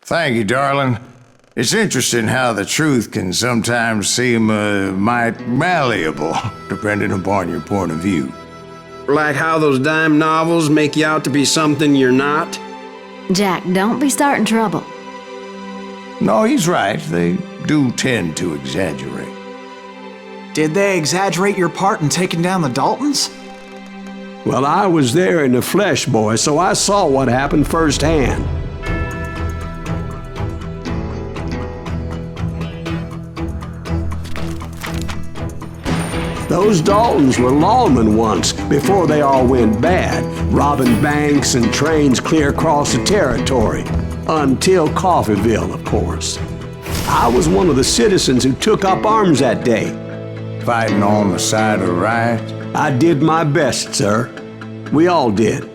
Thank you, darling. It's interesting how the truth can sometimes seem might malleable, depending upon your point of view. Like how those dime novels make you out to be something you're not? Jack, don't be starting trouble. No, he's right. They do tend to exaggerate. Did they exaggerate your part in taking down the Daltons? Well, I was there in the flesh, boy, so I saw what happened firsthand. Those Daltons were lawmen once, before they all went bad, robbing banks and trains clear across the territory. Until Coffeeville, of course. I was one of the citizens who took up arms that day. Fighting on the side of right? I did my best, sir. We all did.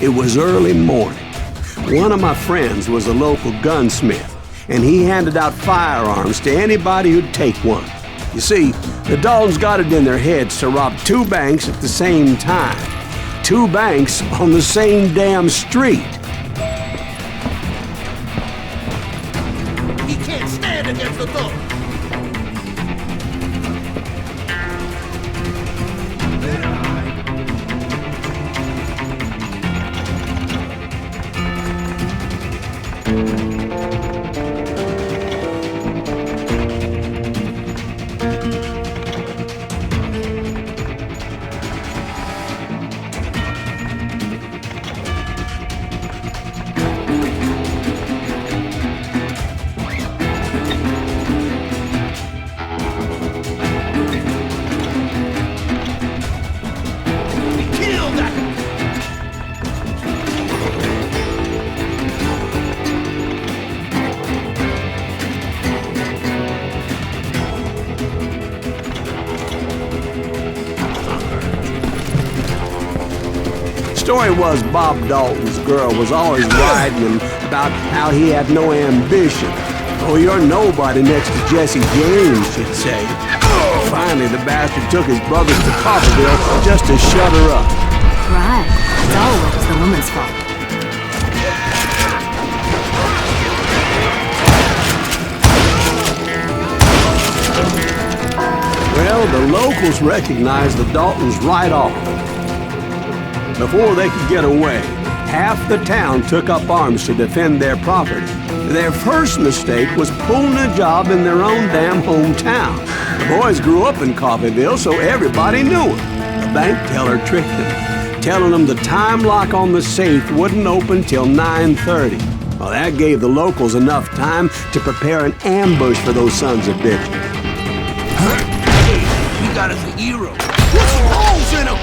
It was early morning. One of my friends was a local gunsmith, and he handed out firearms to anybody who'd take one. You see, the Daltons got it in their heads to rob 2 banks at the same time. 2 banks on the same damn street. He can't stand against the thug. Story was Bob Dalton's girl was always riding him about how he had no ambition. Oh, you're nobody next to Jesse James, she'd say. Finally, the bastard took his brothers to Coffeeville just to shut her up. Right. It's always the woman's fault. Well, the locals recognized the Daltons right off. Before they could get away, half the town took up arms to defend their property. Their first mistake was pulling a job in their own damn hometown. The boys grew up in Coffeeville, so everybody knew them. The bank teller tricked them, telling them the time lock on the safe wouldn't open till 9:30. Well, that gave the locals enough time to prepare an ambush for those sons of bitches. Hey, we got us a hero. Put some holes in him!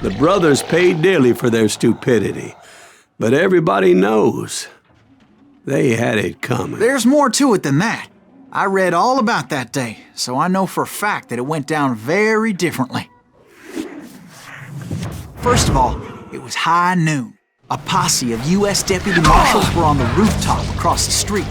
The brothers paid dearly for their stupidity, but everybody knows they had it coming. There's more to it than that. I read all about that day, so I know for a fact that it went down very differently. First of all, it was high noon. A posse of U.S. deputy marshals were on the rooftop across the street.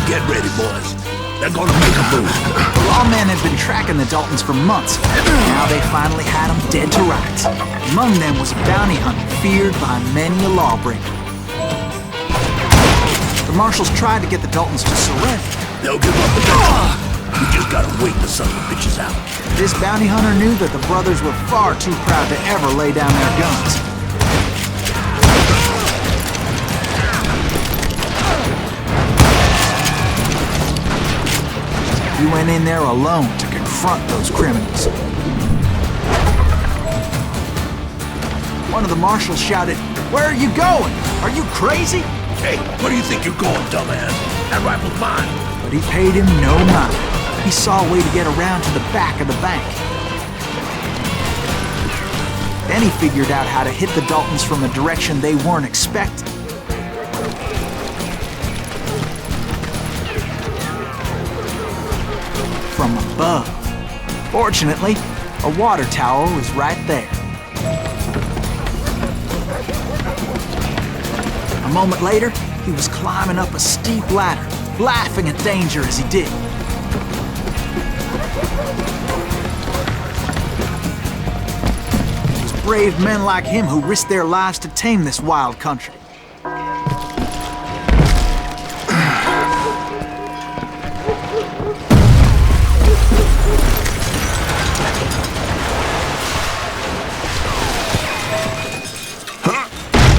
Get ready, boys. They're gonna make a move. The lawmen had been tracking the Daltons for months. Now they finally had them dead to rights. Among them was a bounty hunter feared by many a lawbreaker. The marshals tried to get the Daltons to surrender. They'll give up eventually. We just gotta wait the son of the bitches out. This bounty hunter knew that the brothers were far too proud to ever lay down their guns. He went in there alone to confront those criminals. One of the marshals shouted, "Where are you going? Are you crazy?" Hey, where do you think you're going, dumbass? That rifle's mine. But he paid him no mind. He saw a way to get around to the back of the bank. Then he figured out how to hit the Daltons from a direction they weren't expecting. From above. Fortunately, a water tower was right there. A moment later, he was climbing up a steep ladder, laughing at danger as he did. It was brave men like him who risked their lives to tame this wild country.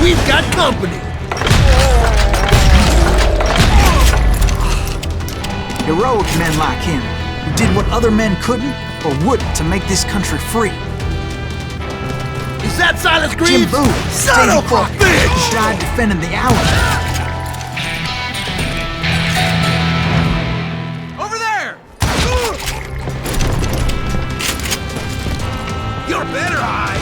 We've got company! Heroic men like him, who did what other men couldn't or wouldn't to make this country free. Is that Silas Jim Greaves? Boone, Son Davy of a Crockett, bitch! who died defending the Alamo. Over there! You're better hide!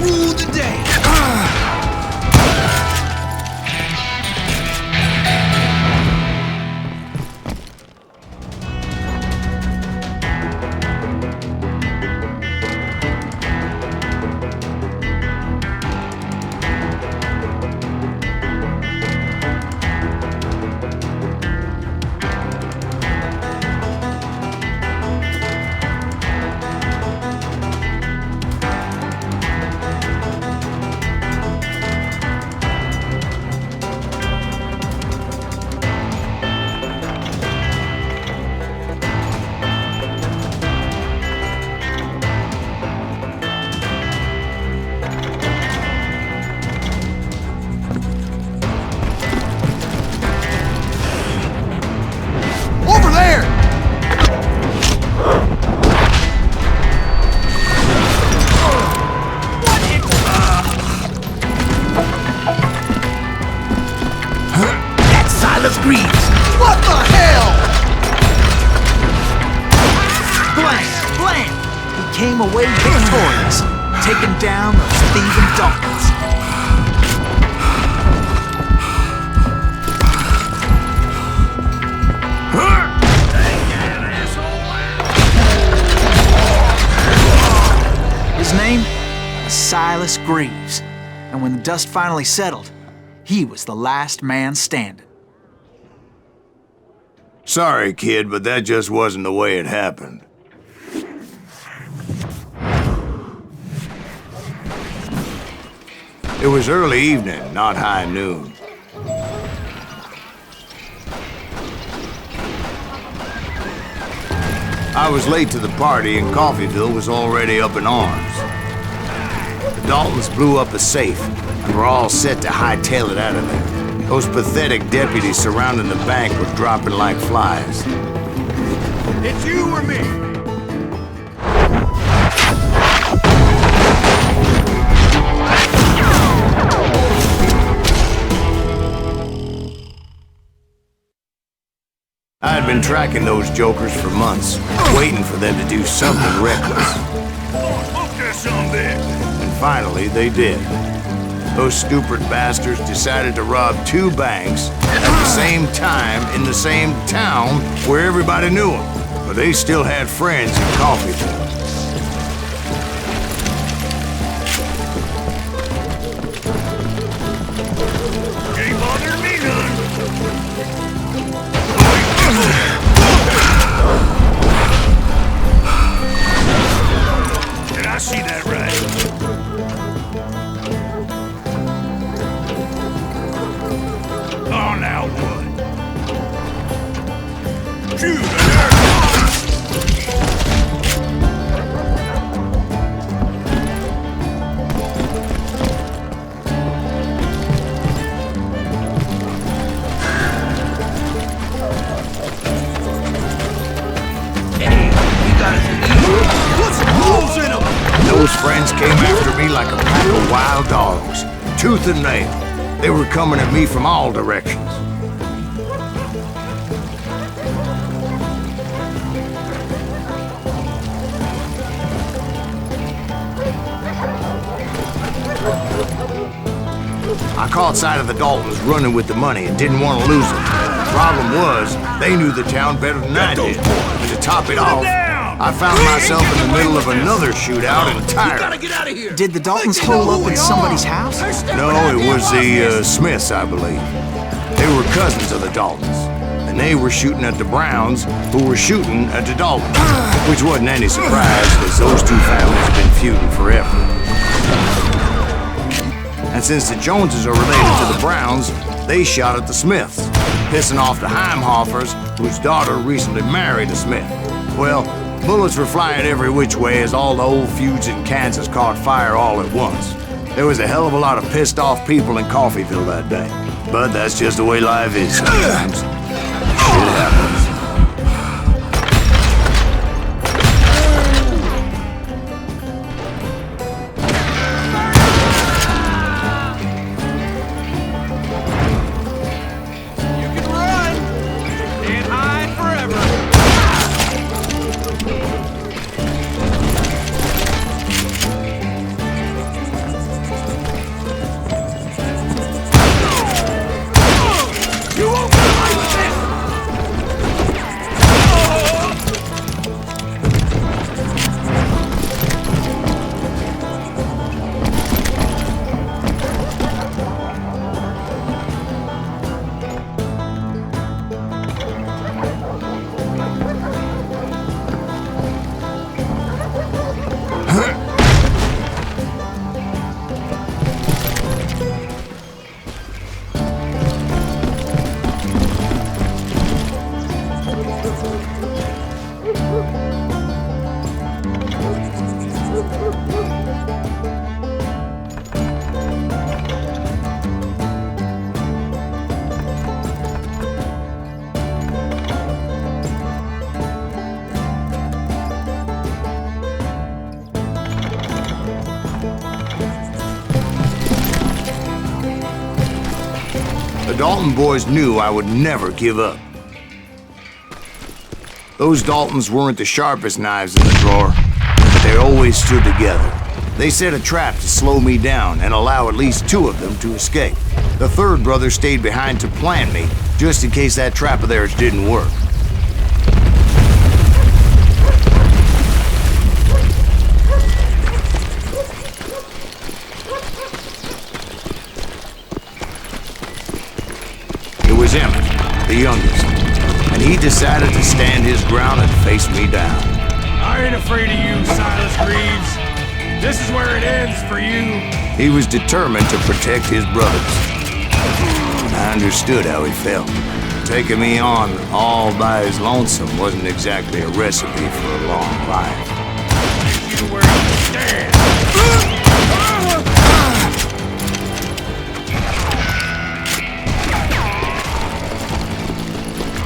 Rule the day! Over there! That's Silas Greaves! What the hell? Blam! He came away victorious, taking down those thieving Daltons. His name was Silas Greaves, and when the dust finally settled, he was the last man standing. Sorry, kid, but that just wasn't the way it happened. It was early evening, not high noon. I was late to the party and Coffeyville was already up in arms. The Daltons blew up a safe and were all set to hightail it out of there. Those pathetic deputies surrounding the bank were dropping like flies. It's you or me? I had been tracking those jokers for months, waiting for them to do something reckless. Look at some bitch! And finally, they did. Those stupid bastards decided to rob two banks at the same time in the same town where everybody knew them. But they still had friends in Coffeyville. Ain't bothering me none! Did I see that right? Oh, now what? Shoot her! Hey, you got us an eagle? Put some rules in them! Those friends came after me like a pack of wild dogs, tooth and nail. They were coming at me from all directions. caught sight of the Daltons running with the money and didn't want to lose it. The problem was, they knew the town better than I did. And to top it off, I found myself in the middle of another shootout in Tyre. Did the Daltons hole up in somebody's house? No, it was the Smiths, I believe. They were cousins of the Daltons. And they were shooting at the Browns, who were shooting at the Daltons. Which wasn't any surprise, because those two families have been feuding forever. And since the Joneses are related to the Browns, they shot at the Smiths, pissing off the Heimhoffers, whose daughter recently married a Smith. Well, bullets were flying every which way as all the old feuds in Kansas caught fire all at once. There was a hell of a lot of pissed off people in Coffeyville that day. But that's just the way life is sometimes. Shit happens. The Dalton boys knew I would never give up. Those Daltons weren't the sharpest knives in the drawer, but they always stood together. They set a trap to slow me down and allow at least two of them to escape. The third brother stayed behind to plant me, just in case that trap of theirs didn't work. It was Emmett, the youngest, and he decided to stand his ground and face me down. I ain't afraid of you, Silas Reeves. This is where it ends for you. He was determined to protect his brothers. I understood how he felt. Taking me on all by his lonesome wasn't exactly a recipe for a long life. You where you stand.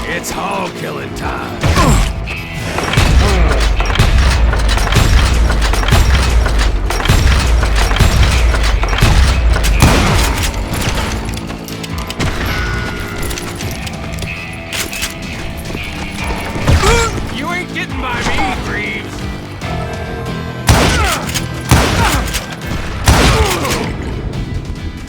It's hog killing time. You ain't getting by me, Reeves.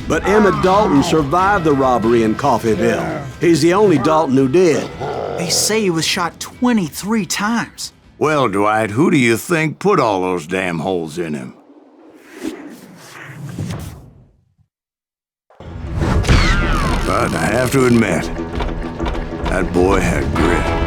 But Emmett Dalton survived the robbery in Coffeyville. He's the only Dalton who did. They say he was shot 23 times. Well, Dwight, who do you think put all those damn holes in him? But I have to admit, that boy had grit.